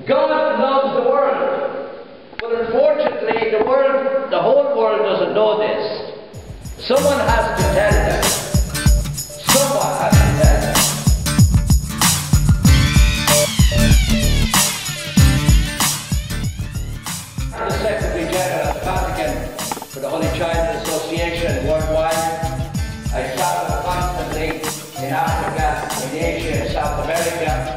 God loves the world, but unfortunately the whole world doesn't know this. Someone has to tell them. Someone has to tell them. I'm the Secretary General of the Vatican for the Holy Child Association worldwide. I travel constantly in Africa, in Asia, in South America.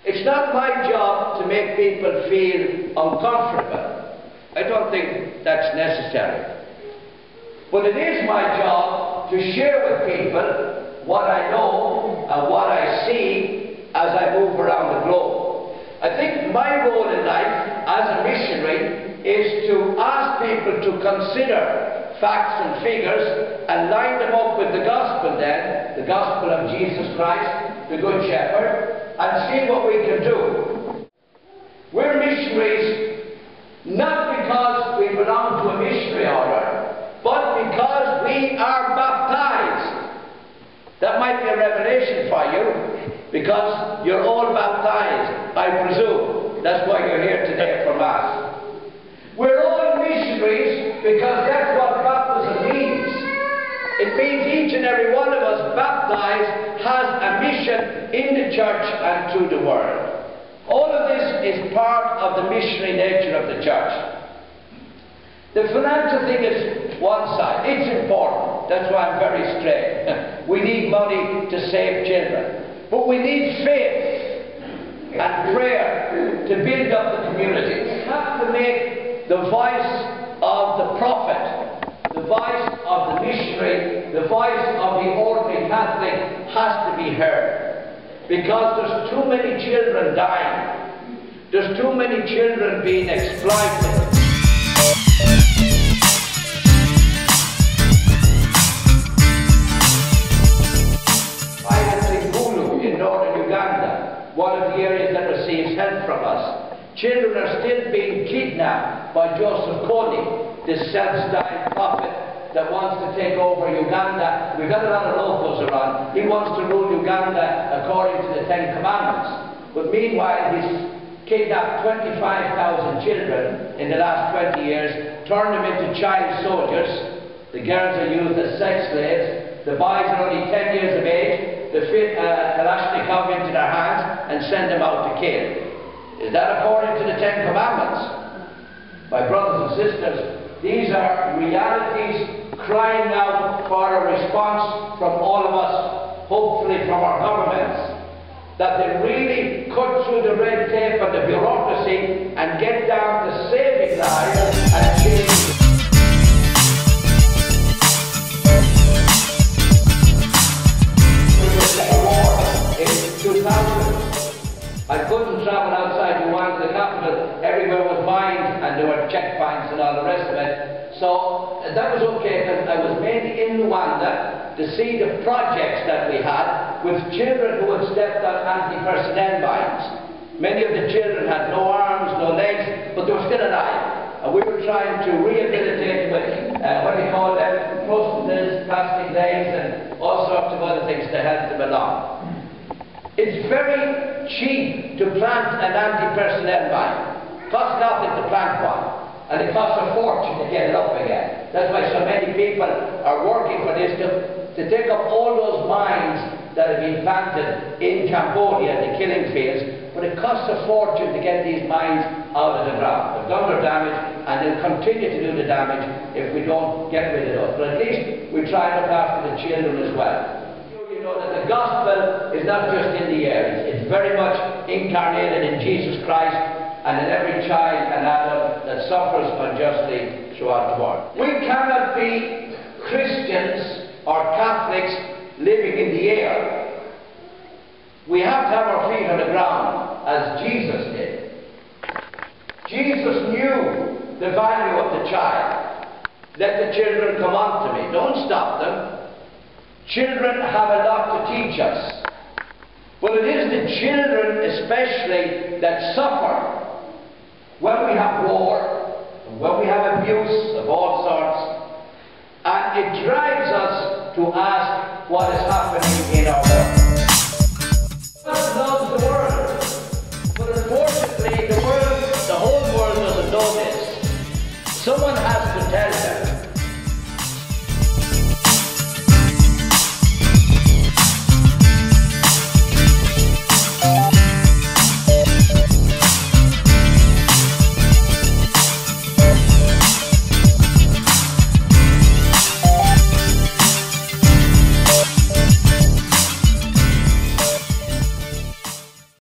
It's not my job to make people feel uncomfortable. I don't think that's necessary. But it is my job to share with people what I know and what I see as I move around the globe. I think my role in life as a missionary is to ask people to consider facts and figures and line them up with the gospel then, the gospel of Jesus Christ, the Good Shepherd, and see what we can do. We're missionaries not because we belong to a missionary order, but because we are baptized. That might be a revelation for you, because you're all baptized, I presume. That's why you're here today for Mass. We're all missionaries because that's what baptism means. It means each and every one of us baptized has a mission in the church and to the world. All of this is part of the missionary nature of the church. The financial thing is one side. It's important. That's why I'm very straight. We need money to save children. But we need faith and prayer to build up the community. We have to make the voice of the prophet, the voice of the missionary, the voice of the ordinary Catholic has to be heard. Because there's too many children dying. There's too many children being exploited. In northern Uganda, one of the areas that receives help from us. Children are still being kidnapped by Joseph Kony, this self-styled prophet that wants to take over Uganda. We've got a lot of locals around. He wants to rule Uganda according to the Ten Commandments. But meanwhile, he's kidnapped 25,000 children in the last 20 years, turned them into child soldiers. The girls are used as sex slaves. The boys are only 10 years of age. They fit a Kalashnikov into their hands and send them out to kill. Is that according to the Ten Commandments? My brothers and sisters, these are realities crying out for a response from all of us, hopefully from our governments, that they really cut through the red tape and the bureaucracy and get down to saving lives and change. I couldn't travel outside Uganda, the capital. Everywhere was mined and there were checkpoints and all the rest of it. So that was okay because I was mainly in Rwanda to see the projects that we had with children who had stepped on anti-personnel mines. Many of the children had no arms, no legs, but they were still alive. And we were trying to rehabilitate with, what do you call them, prostheses, plastic legs and all sorts of other things to help them along. It's very cheap to plant an anti-personnel mine. It costs nothing to plant one. And it costs a fortune to get it up again. That's why so many people are working for this to take up all those mines that have been planted in Cambodia, the killing fields. But it costs a fortune to get these mines out of the ground. They've done their damage and they'll continue to do the damage if we don't get rid of those. But at least we try and look after the children as well. You know that the gospel is not just in the air, it's very much incarnated in Jesus Christ and in every child and adult that suffers unjustly throughout the world. We cannot be Christians or Catholics living in the air. We have to have our feet on the ground as Jesus did. Jesus knew the value of the child. Let the children come unto me. Don't stop them. Children have a lot to teach us. But it is the children especially that suffer when we have war, when we have abuse of all sorts. know this. Someone has to tell them.